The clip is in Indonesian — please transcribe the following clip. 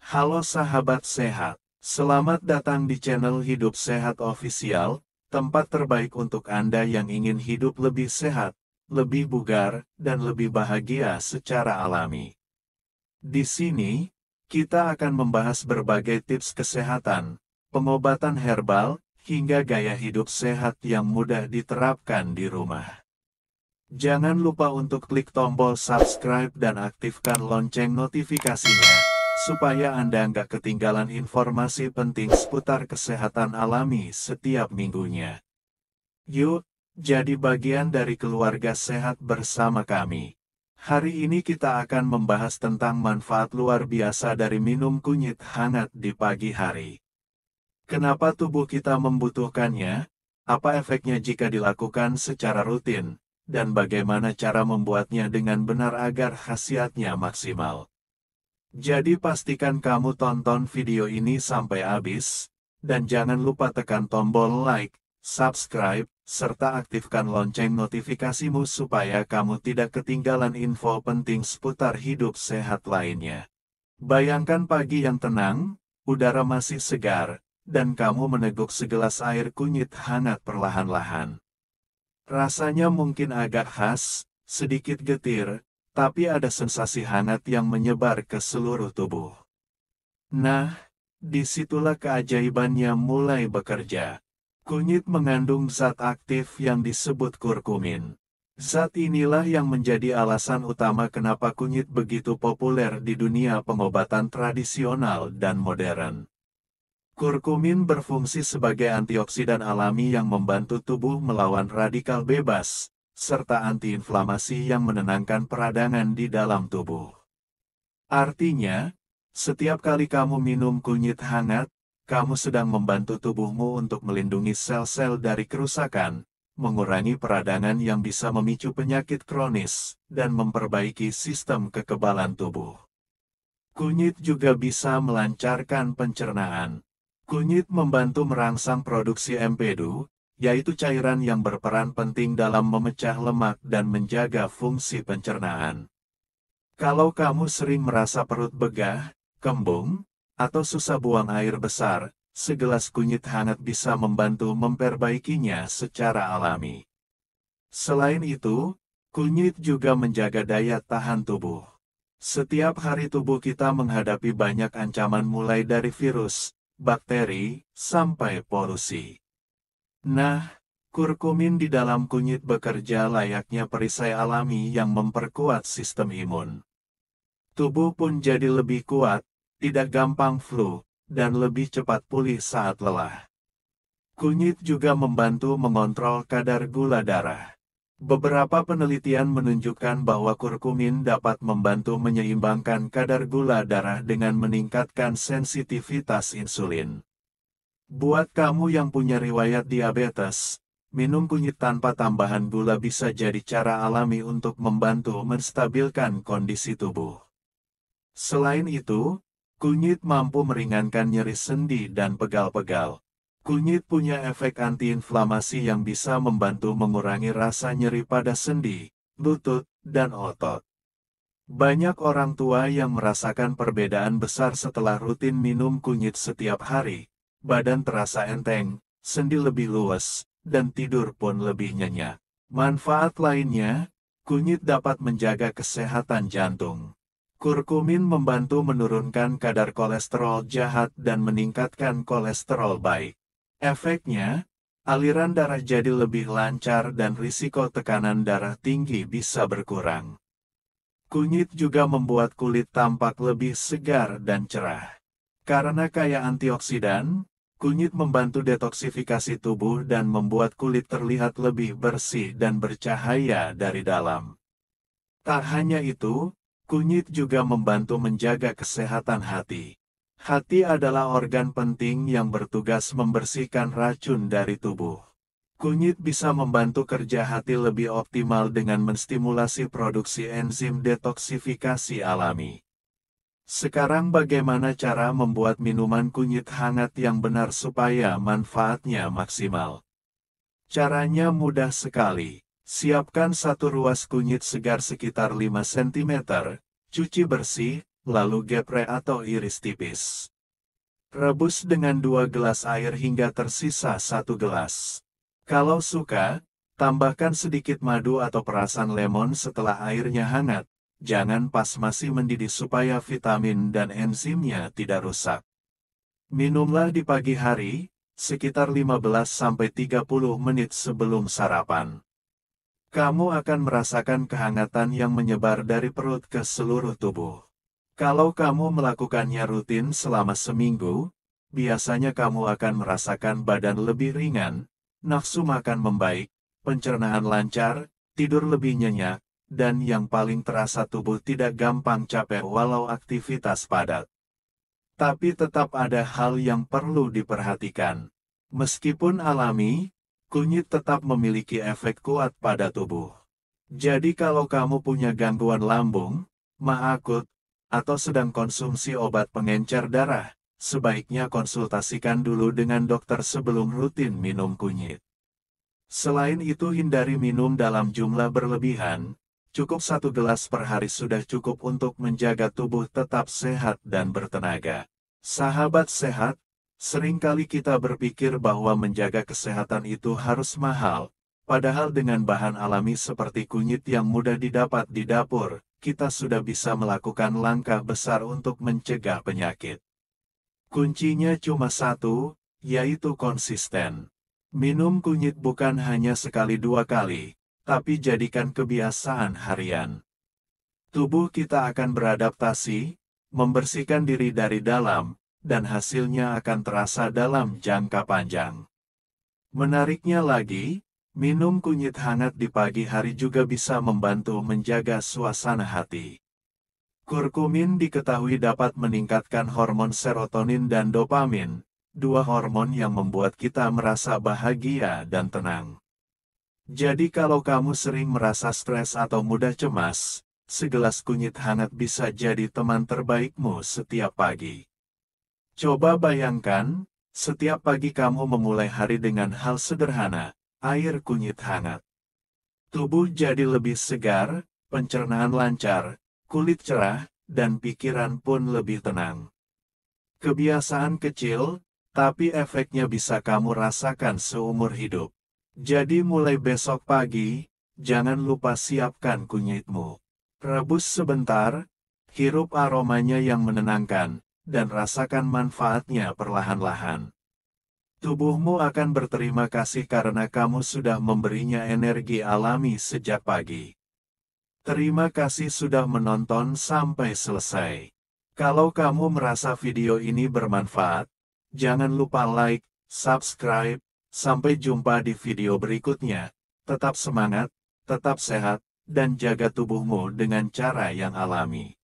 Halo sahabat sehat, selamat datang di channel Hidup Sehat Official, tempat terbaik untuk Anda yang ingin hidup lebih sehat, lebih bugar, dan lebih bahagia secara alami. Di sini, kita akan membahas berbagai tips kesehatan, pengobatan herbal, hingga gaya hidup sehat yang mudah diterapkan di rumah. Jangan lupa untuk klik tombol subscribe dan aktifkan lonceng notifikasinya, supaya Anda nggak ketinggalan informasi penting seputar kesehatan alami setiap minggunya. Yuk, jadi bagian dari keluarga sehat bersama kami. Hari ini kita akan membahas tentang manfaat luar biasa dari minum kunyit hangat di pagi hari. Kenapa tubuh kita membutuhkannya? Apa efeknya jika dilakukan secara rutin? Dan bagaimana cara membuatnya dengan benar agar khasiatnya maksimal. Jadi pastikan kamu tonton video ini sampai habis, dan jangan lupa tekan tombol like, subscribe, serta aktifkan lonceng notifikasimu supaya kamu tidak ketinggalan info penting seputar hidup sehat lainnya. Bayangkan pagi yang tenang, udara masih segar, dan kamu meneguk segelas air kunyit hangat perlahan-lahan. Rasanya mungkin agak khas, sedikit getir, tapi ada sensasi hangat yang menyebar ke seluruh tubuh. Nah, disitulah keajaibannya mulai bekerja. Kunyit mengandung zat aktif yang disebut kurkumin. Zat inilah yang menjadi alasan utama kenapa kunyit begitu populer di dunia pengobatan tradisional dan modern. Kurkumin berfungsi sebagai antioksidan alami yang membantu tubuh melawan radikal bebas, serta antiinflamasi yang menenangkan peradangan di dalam tubuh. Artinya, setiap kali kamu minum kunyit hangat, kamu sedang membantu tubuhmu untuk melindungi sel-sel dari kerusakan, mengurangi peradangan yang bisa memicu penyakit kronis, dan memperbaiki sistem kekebalan tubuh. Kunyit juga bisa melancarkan pencernaan. Kunyit membantu merangsang produksi empedu, yaitu cairan yang berperan penting dalam memecah lemak dan menjaga fungsi pencernaan. Kalau kamu sering merasa perut begah, kembung, atau susah buang air besar, segelas kunyit hangat bisa membantu memperbaikinya secara alami. Selain itu, kunyit juga menjaga daya tahan tubuh. Setiap hari tubuh kita menghadapi banyak ancaman mulai dari virus, bakteri, sampai polusi. Nah, kurkumin di dalam kunyit bekerja layaknya perisai alami yang memperkuat sistem imun. Tubuh pun jadi lebih kuat, tidak gampang flu, dan lebih cepat pulih saat lelah. Kunyit juga membantu mengontrol kadar gula darah. Beberapa penelitian menunjukkan bahwa kurkumin dapat membantu menyeimbangkan kadar gula darah dengan meningkatkan sensitivitas insulin. Buat kamu yang punya riwayat diabetes, minum kunyit tanpa tambahan gula bisa jadi cara alami untuk membantu menstabilkan kondisi tubuh. Selain itu, kunyit mampu meringankan nyeri sendi dan pegal-pegal. Kunyit punya efek antiinflamasi yang bisa membantu mengurangi rasa nyeri pada sendi, lutut, dan otot. Banyak orang tua yang merasakan perbedaan besar setelah rutin minum kunyit setiap hari. Badan terasa enteng, sendi lebih luas, dan tidur pun lebih nyenyak. Manfaat lainnya, kunyit dapat menjaga kesehatan jantung. Kurkumin membantu menurunkan kadar kolesterol jahat dan meningkatkan kolesterol baik. Efeknya, aliran darah jadi lebih lancar dan risiko tekanan darah tinggi bisa berkurang. Kunyit juga membuat kulit tampak lebih segar dan cerah. Karena kaya antioksidan, kunyit membantu detoksifikasi tubuh dan membuat kulit terlihat lebih bersih dan bercahaya dari dalam. Tak hanya itu, kunyit juga membantu menjaga kesehatan hati. Hati adalah organ penting yang bertugas membersihkan racun dari tubuh. Kunyit bisa membantu kerja hati lebih optimal dengan menstimulasi produksi enzim detoksifikasi alami. Sekarang bagaimana cara membuat minuman kunyit hangat yang benar supaya manfaatnya maksimal? Caranya mudah sekali. Siapkan satu ruas kunyit segar sekitar 5 cm, cuci bersih, lalu geprek atau iris tipis. Rebus dengan 2 gelas air hingga tersisa 1 gelas. Kalau suka, tambahkan sedikit madu atau perasan lemon setelah airnya hangat. Jangan pas masih mendidih supaya vitamin dan enzimnya tidak rusak. Minumlah di pagi hari, sekitar 15-30 menit sebelum sarapan. Kamu akan merasakan kehangatan yang menyebar dari perut ke seluruh tubuh. Kalau kamu melakukannya rutin selama seminggu, biasanya kamu akan merasakan badan lebih ringan, nafsu makan membaik, pencernaan lancar, tidur lebih nyenyak, dan yang paling terasa tubuh tidak gampang capek walau aktivitas padat. Tapi tetap ada hal yang perlu diperhatikan. Meskipun alami, kunyit tetap memiliki efek kuat pada tubuh. Jadi kalau kamu punya gangguan lambung, ma akut, atau sedang konsumsi obat pengencer darah, sebaiknya konsultasikan dulu dengan dokter sebelum rutin minum kunyit. Selain itu hindari minum dalam jumlah berlebihan, cukup 1 gelas per hari sudah cukup untuk menjaga tubuh tetap sehat dan bertenaga. Sahabat sehat, seringkali kita berpikir bahwa menjaga kesehatan itu harus mahal, padahal dengan bahan alami seperti kunyit yang mudah didapat di dapur, kita sudah bisa melakukan langkah besar untuk mencegah penyakit. Kuncinya cuma satu, yaitu konsisten. Minum kunyit bukan hanya sekali 2 kali, tapi jadikan kebiasaan harian. Tubuh kita akan beradaptasi, membersihkan diri dari dalam, dan hasilnya akan terasa dalam jangka panjang. Menariknya lagi, minum kunyit hangat di pagi hari juga bisa membantu menjaga suasana hati. Kurkumin diketahui dapat meningkatkan hormon serotonin dan dopamin, 2 hormon yang membuat kita merasa bahagia dan tenang. Jadi kalau kamu sering merasa stres atau mudah cemas, segelas kunyit hangat bisa jadi teman terbaikmu setiap pagi. Coba bayangkan, setiap pagi kamu memulai hari dengan hal sederhana, air kunyit hangat. Tubuh jadi lebih segar, pencernaan lancar, kulit cerah, dan pikiran pun lebih tenang. Kebiasaan kecil, tapi efeknya bisa kamu rasakan seumur hidup. Jadi mulai besok pagi, jangan lupa siapkan kunyitmu. Rebus sebentar, hirup aromanya yang menenangkan, dan rasakan manfaatnya perlahan-lahan. Tubuhmu akan berterima kasih karena kamu sudah memberinya energi alami sejak pagi. Terima kasih sudah menonton sampai selesai. Kalau kamu merasa video ini bermanfaat, jangan lupa like, subscribe, sampai jumpa di video berikutnya. Tetap semangat, tetap sehat, dan jaga tubuhmu dengan cara yang alami.